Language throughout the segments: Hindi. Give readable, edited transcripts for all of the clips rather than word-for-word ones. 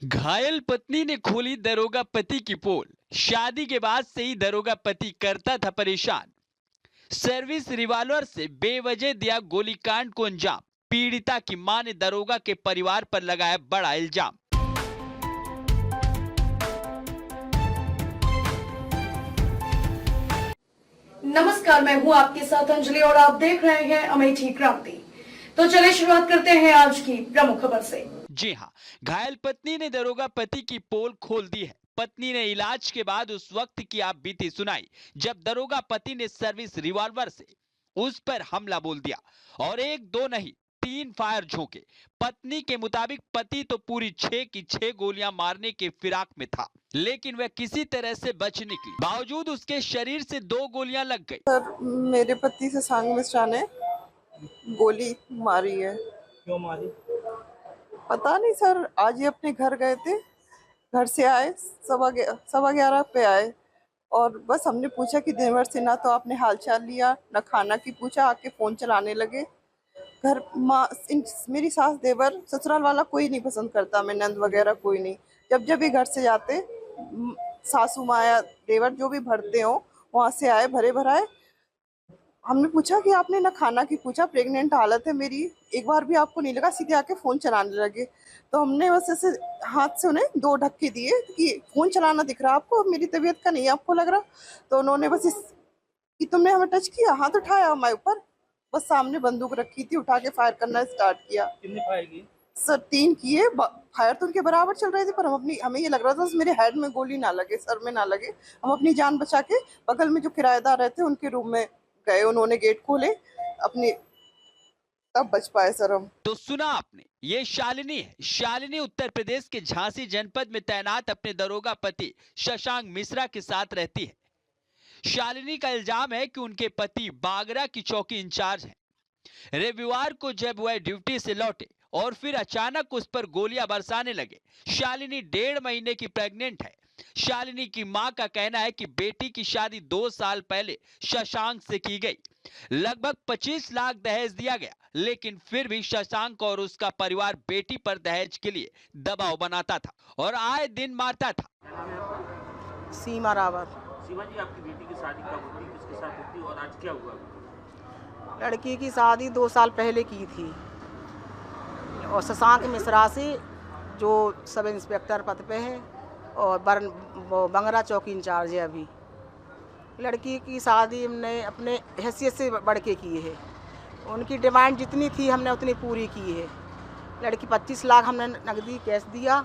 घायल पत्नी ने खोली दरोगा पति की पोल। शादी के बाद से ही दरोगा पति करता था परेशान। सर्विस रिवॉल्वर से बेवजह दिया गोलीकांड को अंजाम। पीड़िता की मां ने दरोगा के परिवार पर लगाया बड़ा इल्जाम। नमस्कार, मैं हूं आपके साथ अंजलि और आप देख रहे हैं अमेठी क्रांति। तो चलिए शुरुआत करते हैं आज की प्रमुख खबर से। जी हां, घायल पत्नी ने दरोगा पति की पोल खोल दी है। पत्नी ने इलाज के बाद उस वक्त की आप बीती सुनाई जब दरोगा पति ने सर्विस रिवॉल्वर से उस पर हमला बोल दिया और एक दो नहीं 3 फायर झोंके। पत्नी के मुताबिक पति तो पूरी 6 की 6 गोलियां मारने के फिराक में था, लेकिन वह किसी तरह से बच निकली। बावजूद उसके शरीर से 2 गोलियां लग गई। सर, मेरे पति से सांग मिश्रा ने गोली मारी है। क्यों मारी? पता नहीं सर, आज ही अपने घर गए थे, घर से आए 11:15 पे आए और बस हमने पूछा कि दिन भर से ना तो आपने हालचाल लिया ना खाना की पूछा, आके फोन चलाने लगे। घर मेरी सास देवर ससुराल वाला कोई नहीं पसंद करता, मैं नंद वगैरह कोई नहीं। जब जब भी घर से जाते सासू माया देवर जो भी भरते हो वहां से आए भरे भराए। हमने पूछा कि आपने ना खाना की पूछा, प्रेग्नेंट हालत है मेरी, एक बार भी आपको नहीं लगा, सीधे आके फोन चलाने लगे। तो हमने बस ऐसे हाथ से उन्हें 2 धक्के दिए कि फोन चलाना दिख रहा आपको, मेरी तबीयत का नहीं आपको लग रहा। तो उन्होंने बस कि तुमने हमें टच किया, हाथ उठाया हमारे ऊपर, बस सामने बंदूक रखी थी, उठा के फायर करना स्टार्ट किया। कितने फायर किए? सर 3 किए। फायर तो उनके बराबर चल रहे थे, पर हमें ये लग रहा था मेरे हेड में गोली ना लगे, सर में ना लगे। हम अपनी जान बचा के बगल में जो किराएदार रहते उनके रूम में गए, उन्होंने गेट खोले अपनी, तब बच पाए सर हम। तो सुना आपने, ये शालिनी है। शालिनी उत्तर प्रदेश के झांसी जनपद में तैनात अपने दरोगा पति शशांक मिश्रा के साथ रहती है। शालिनी का इल्जाम है कि उनके पति बागरा की चौकी इंचार्ज हैं। रविवार को जब वह ड्यूटी से लौटे और फिर अचानक उस पर गोलियां बरसाने लगे। शालिनी 1.5 महीने की प्रेग्नेंट है। शालिनी की मां का कहना है कि बेटी की शादी 2 साल पहले शशांक से की गई। लगभग 25 लाख दहेज दिया गया, लेकिन फिर भी शशांक और उसका परिवार बेटी पर दहेज के लिए दबाव बनाता था और आए दिन मारता था। सीमा रावत। शिवा जी, आपकी बेटी की शादी कब होती, किसके साथ होती और आज क्या हुआ? लड़की की शादी 2 साल पहले की थी और शशांक मिश्रा से, जो सब इंस्पेक्टर पद पे है और वो बंगरा चौकी इंचार्ज है अभी। लड़की की शादी हमने अपने हैसियत से बढ़ के की है। उनकी डिमांड जितनी थी हमने उतनी पूरी की है। लड़की 25 लाख हमने नकदी कैश दिया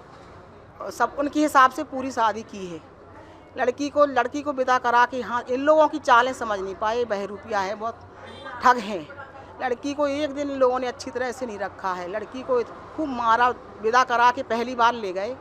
और सब उनके हिसाब से पूरी शादी की है। लड़की को विदा करा के, हाँ, इन लोगों की चालें समझ नहीं पाए, बहरूपिया है, बहुत ठग हैं। लड़की को एक दिन इन लोगों ने अच्छी तरह से नहीं रखा है। लड़की को खूब मारा, विदा करा के पहली बार ले गए,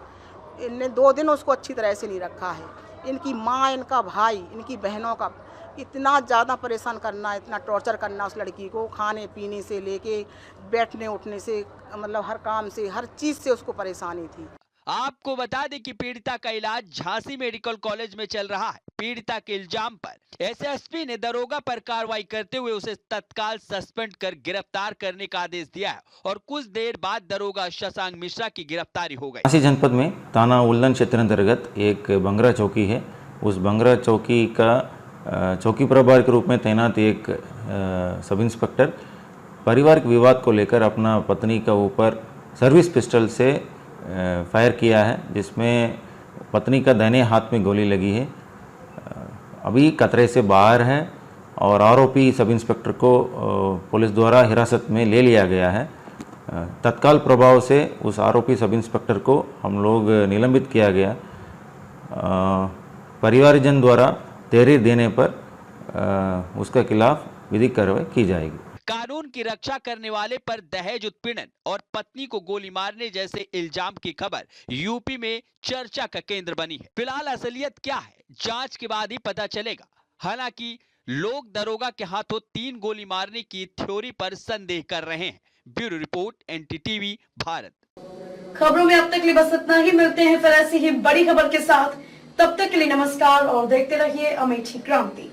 इनने 2 दिन उसको अच्छी तरह से नहीं रखा है। इनकी माँ, इनका भाई, इनकी बहनों का इतना ज़्यादा परेशान करना, इतना टॉर्चर करना उस लड़की को, खाने पीने से लेके बैठने उठने से, मतलब हर काम से, हर चीज़ से उसको परेशानी थी। आपको बता दें कि पीड़िता का इलाज झांसी मेडिकल कॉलेज में चल रहा है। पीड़िता के इल्जाम पर एसएसपी ने दरोगा पर कार्रवाई करते हुए उसे तत्काल सस्पेंड कर गिरफ्तार करने का आदेश दिया है और कुछ देर बाद दरोगा शशांक मिश्रा की गिरफ्तारी हो गई। झांसी जनपद में थाना उल्लन क्षेत्र अंतर्गत एक बंगरा चौकी है। उस बंगरा चौकी का चौकी प्रभारी के रूप में तैनात एक सब इंस्पेक्टर पारिवारिक विवाद को लेकर अपना पत्नी का ऊपर सर्विस पिस्टल से फायर किया है, जिसमें पत्नी का दाहिने हाथ में गोली लगी है। अभी खतरे से बाहर है और आरोपी सब इंस्पेक्टर को पुलिस द्वारा हिरासत में ले लिया गया है। तत्काल प्रभाव से उस आरोपी सब इंस्पेक्टर को हम लोग निलंबित किया गया। परिवारजन द्वारा तहरीर देने पर उसके खिलाफ विधिक कार्रवाई की जाएगी। कानून की रक्षा करने वाले पर दहेज उत्पीड़न और पत्नी को गोली मारने जैसे इल्जाम की खबर यूपी में चर्चा का केंद्र बनी है। फिलहाल असलियत क्या है, जांच के बाद ही पता चलेगा। हालांकि लोग दरोगा के हाथों 3 गोली मारने की थ्योरी पर संदेह कर रहे हैं। Bureau report, NDTV Bharat. खबरों में अब तक के लिए बस इतना ही। मिलते हैं फिर ऐसी ही बड़ी खबर के साथ। तब तक के लिए नमस्कार और देखते रहिए अमेठी क्रांति।